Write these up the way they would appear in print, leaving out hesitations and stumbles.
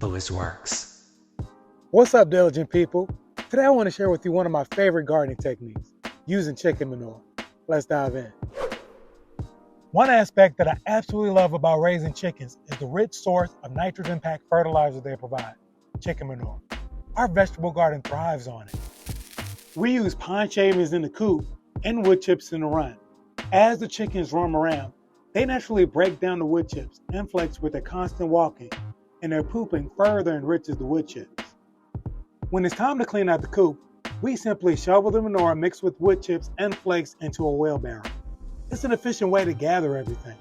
simplest works. What's up, diligent people? Today I want to share with you one of my favorite gardening techniques, using chicken manure. Let's dive in. One aspect that I absolutely love about raising chickens is the rich source of nitrogen-packed fertilizer they provide, chicken manure. Our vegetable garden thrives on it. We use pine shavings in the coop and wood chips in the run. As the chickens roam around, they naturally break down the wood chips and flakes with their constant walking, and their pooping further enriches the wood chips. When it's time to clean out the coop, we simply shovel the manure mixed with wood chips and flakes into a wheelbarrow. It's an efficient way to gather everything.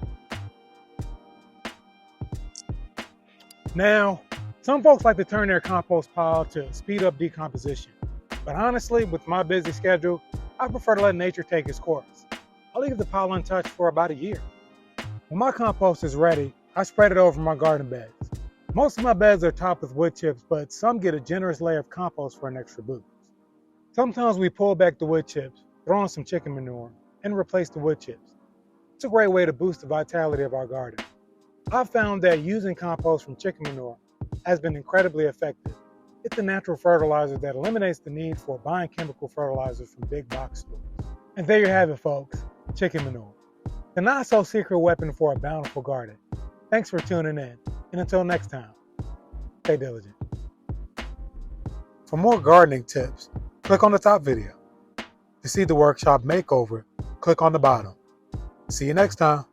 Now, some folks like to turn their compost pile to speed up decomposition, but honestly, with my busy schedule, I prefer to let nature take its course. I leave the pile untouched for about a year. When my compost is ready, I spread it over my garden beds. Most of my beds are topped with wood chips, but some get a generous layer of compost for an extra boost. Sometimes we pull back the wood chips, throw in some chicken manure, and replace the wood chips. It's a great way to boost the vitality of our garden. I've found that using compost from chicken manure has been incredibly effective. It's a natural fertilizer that eliminates the need for buying chemical fertilizers from big box stores. And there you have it, folks, chicken manure. The not-so-secret weapon for a bountiful garden. Thanks for tuning in, and until next time, stay diligent. For more gardening tips, click on the top video. To see the workshop makeover, click on the bottom. See you next time.